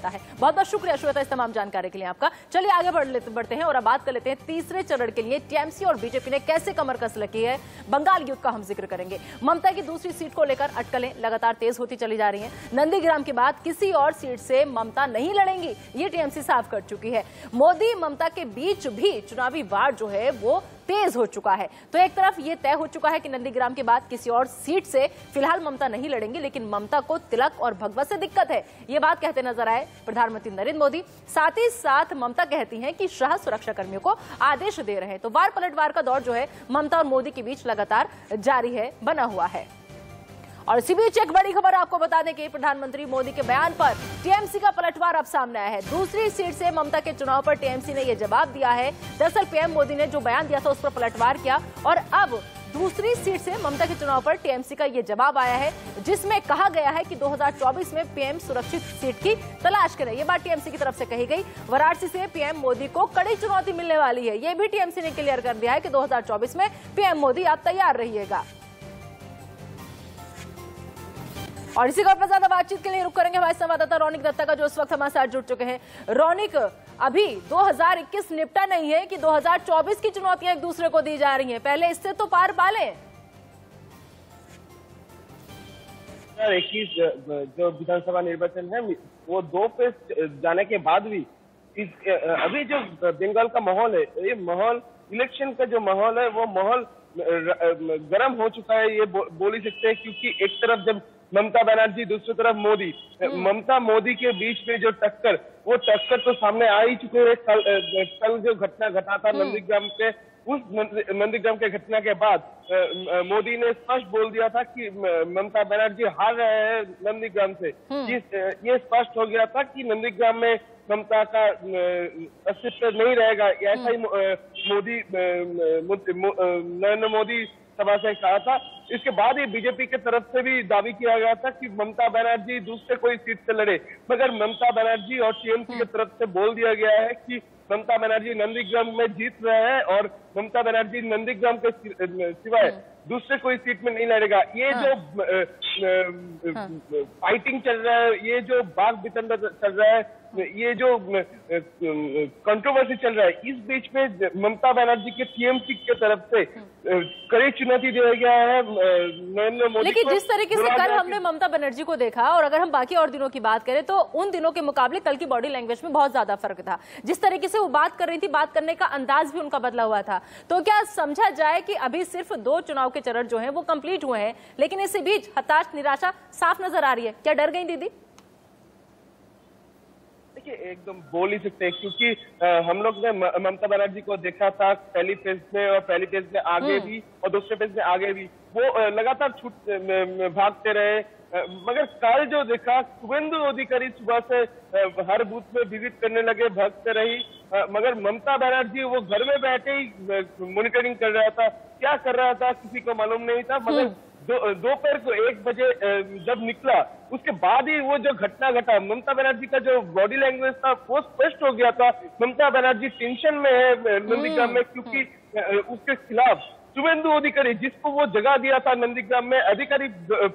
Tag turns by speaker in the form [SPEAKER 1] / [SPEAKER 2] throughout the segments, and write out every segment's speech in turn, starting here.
[SPEAKER 1] सकता है। बहुत बहुत शुक्रिया श्वेता इस तमाम जानकारी के लिए आपका। चलिए आगे बढ़ते हैं और अब बात कर लेते हैं तीसरे चरण के लिए टीएमसी और बीजेपी ने कैसे कमर कस रखी है। बंगाल युद्ध का हम जिक्र करेंगे। ममता की दूसरी सीट को लेकर अटकलें लगातार तेज होती चली जा रही हैं। नंदीग्राम के बाद किसी और सीट से ममता नहीं लड़ेंगी, ये टीएमसी साफ कर चुकी है। मोदी ममता के बीच भी चुनावी वार जो है वो तेज हो चुका है। तो एक तरफ ये तय हो चुका है कि नंदीग्राम के बाद किसी और सीट से फिलहाल ममता नहीं लड़ेंगी, लेकिन ममता को तिलक और भगवत से दिक्कत है, ये बात कहते नजर आए प्रधानमंत्री नरेंद्र मोदी। साथ ही साथ ममता कहती हैं कि शाह सुरक्षा कर्मियों को आदेश दे रहे हैं। तो वार पलटवार का दौर जो है ममता और मोदी के बीच लगातार जारी है, बना हुआ है। और इसी बीच एक बड़ी खबर आपको बता दें कि प्रधानमंत्री मोदी के बयान पर टीएमसी का पलटवार अब सामने आया है। दूसरी सीट से ममता के चुनाव पर टीएमसी ने यह जवाब दिया है। दरअसल पीएम मोदी ने जो बयान दिया था उस पर पलटवार किया और अब दूसरी सीट से ममता के चुनाव पर टीएमसी का यह जवाब आया है, जिसमें कहा गया है कि 2024 में पीएम सुरक्षित सीट की तलाश करें। यह बात टीएमसी की तरफ से कही गई। वाराणसी से पीएम मोदी को कड़ी चुनौती मिलने वाली है, यह भी टीएमसी ने क्लियर कर दिया है कि 2024 में पीएम मोदी आप तैयार रहिएगा। और इसी पर ज्यादा बातचीत के लिए रुक करेंगे हमारे संवाददाता रौनिक दत्ता का, जो इस वक्त हमारे साथ जुड़ चुके हैं। रौनिक, अभी 2021 निपटा नहीं है कि 2024 की चुनौतियां एक दूसरे को दी जा रही हैं, पहले इससे तो पार पा लें।
[SPEAKER 2] 2021 जो विधानसभा निर्वाचन है वो 2 पे जाने के बाद भी अभी जो बंगाल का माहौल है, ये माहौल इलेक्शन का जो माहौल है वो माहौल गर्म हो चुका है, ये बोल ही सकते हैं। क्योंकि एक तरफ जब ममता बनर्जी, दूसरी तरफ मोदी, ममता मोदी के बीच में जो टक्कर, वो टक्कर तो सामने आ ही चुके हैं। कल जो घटना घटा था नंदीग्राम पे, उस नंदीग्राम के घटना के बाद मोदी ने स्पष्ट बोल दिया था कि ममता बनर्जी हार रहे हैं नंदीग्राम से। ये स्पष्ट हो गया था कि नंदीग्राम में ममता का अस्तित्व नहीं रहेगा। ऐसा ही नरेंद्र मोदी सभा से कहा था। इसके बाद ही बीजेपी के तरफ से भी दावी किया गया था कि ममता बनर्जी दूसरे कोई सीट से लड़े, मगर ममता बनर्जी और टीएमसी की तरफ से बोल दिया गया है कि ममता बनर्जी नंदीग्राम में जीत रहे हैं और ममता बनर्जी नंदीग्राम के सिवाय दूसरे कोई सीट में नहीं लड़ेगा। ये जो फाइटिंग चल रहा है, ये जो बाग बितंडा चल रहा है, ये जो कंट्रोवर्सी चल रहा है, इस बीच में ममता बनर्जी के टीएमसी के तरफ से कड़ी चुनौती दिया गया है नरेंद्र मोदी।
[SPEAKER 1] लेकिन जिस तरीके से कल हमने ममता बनर्जी को देखा, और अगर हम बाकी और दिनों की बात करें तो उन दिनों के मुकाबले कल की बॉडी लैंग्वेज में बहुत ज्यादा फर्क था। जिस तरीके से वो बात कर रही थी, बात करने का अंदाज भी उनका बदला हुआ था। तो क्या समझा जाए कि अभी सिर्फ 2 चुनाव के चरण जो हैं वो कंप्लीट हुए हैं, लेकिन इसी बीच हताश, निराशा साफ नजर आ रही है? क्या डर गई दीदी?
[SPEAKER 2] एकदम बोल ही सकते हैं, क्योंकि हम लोग ने ममता बनर्जी को देखा था पहली फेज में, और पहली फेज में आगे भी और दूसरे फेज में आगे भी वो लगातार भागते रहे। मगर कल जो देखा, शुभेंदु अधिकारी सुबह से हर बूथ में विजिट करने लगे, भागते रही, मगर ममता बनर्जी वो घर में बैठे ही मॉनिटरिंग कर रहा था। क्या कर रहा था किसी को मालूम नहीं था, मगर दोपहर को 1 बजे जब निकला, उसके बाद ही वो जो घटना घटा, ममता बनर्जी का जो बॉडी लैंग्वेज था वो स्पष्ट हो गया था। ममता बनर्जी टेंशन में है नंदीग्राम में, क्योंकि उसके खिलाफ शुभेंदु अधिकारी, जिसको वो जगह दिया था नंदीग्राम में, अधिकारी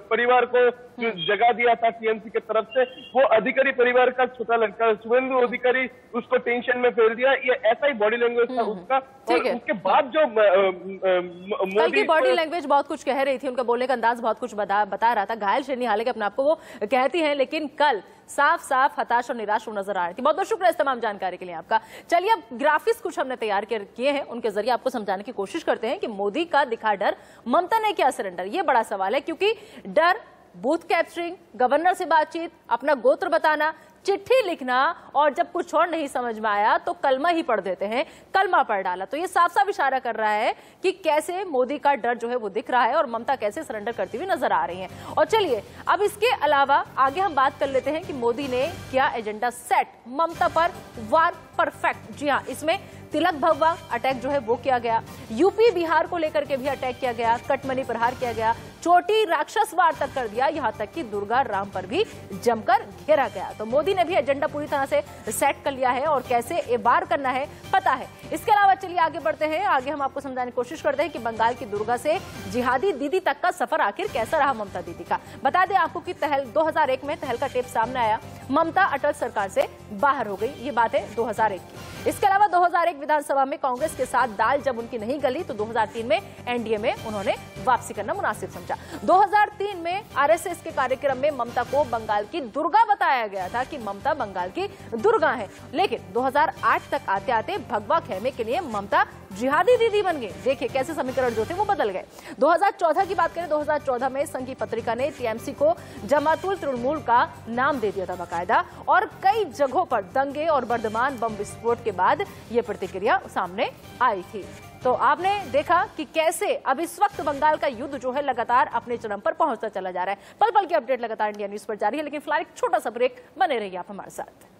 [SPEAKER 2] परिवार को जगह दिया था टीएमसी की तरफ से, वो अधिकारी परिवार का छोटा लड़का शुभेंदु अधिकारी उसको टेंशन में फेर दिया। ये ऐसा ही बॉडी लैंग्वेज था उसका। और उसके बाद जो
[SPEAKER 1] मोदी की बॉडी लैंग्वेज बहुत कुछ कह रही थी, उनका बोलने का अंदाज बहुत कुछ बता रहा था। घायल श्रेणी हालांकि अपने आप को वो कहती है, लेकिन कल साफ साफ हताश और निराश नजर आ रही थी। बहुत बहुत शुक्रिया इस तमाम जानकारी के लिए आपका। चलिए अब ग्राफिक्स कुछ हमने तैयार किए हैं, उनके जरिए आपको समझाने की कोशिश करते हैं कि मोदी का दिखा डर, ममता ने क्या सरेंडर। ये बड़ा सवाल है, क्योंकि डर, बूथ कैप्चरिंग, गवर्नर से बातचीत, अपना गोत्र बताना, चिट्ठी लिखना, और जब कुछ और नहीं समझ में आया तो कलमा ही पढ़ देते हैं, कलमा पढ़ डाला। तो ये साफ साफ इशारा कर रहा है कि कैसे मोदी का डर जो है वो दिख रहा है और ममता कैसे सरेंडर करती हुई नजर आ रही हैं। और चलिए अब इसके अलावा आगे हम बात कर लेते हैं कि मोदी ने क्या एजेंडा सेट, ममता पर वार परफेक्ट। जी हाँ, इसमें तिलक भव्वा अटैक जो है वो किया गया, यूपी बिहार को लेकर के भी अटैक किया गया, कटमनी प्रहार किया गया, चोटी राक्षसवार तक कर दिया, यहां तक कि दुर्गा राम पर भी जमकर घेरा गया। तो मोदी ने भी एजेंडा पूरी तरह से सेट कर लिया है और कैसे ये वार करना है पता है। इसके अलावा चलिए आगे बढ़ते हैं, आगे हम आपको समझाने की कोशिश करते हैं कि बंगाल की दुर्गा से जिहादी दीदी तक का सफर आखिर कैसा रहा ममता दीदी का। बता दें आपको कि 2001 में तहलका टेप सामने आया, ममता अटल सरकार से बाहर हो गई, ये बात है 2001 की। इसके अलावा 2001 विधानसभा में कांग्रेस के साथ दाल जब उनकी नहीं गली तो 2003 में एनडीए में उन्होंने वापसी करना मुनासिब समझा। 2003 में आरएसएस के कार्यक्रम में ममता को बंगाल की दुर्गा बताया गया था कि ममता बंगाल की दुर्गा है, लेकिन 2008 तक आते आते भगवा खेमे के लिए ममता जिहादी दीदी बन गई। देखिए कैसे समीकरण जो थे वो बदल गए। 2014 की बात करें, 2014 में संघ की पत्रिका ने टीएमसी को जमातुल तृणमूल का नाम दे दिया था बाकायदा, और कई जगहों पर दंगे और बर्धमान बम विस्फोट के बाद ये प्रतिक्रिया सामने आई थी। तो आपने देखा कि कैसे अब इस वक्त बंगाल का युद्ध जो है लगातार अपने चरम पर पहुंचता चला जा रहा है। पल पल की अपडेट लगातार इंडिया न्यूज पर जारी है, लेकिन फिलहाल एक छोटा सा ब्रेक, बने रहिए आप हमारे साथ।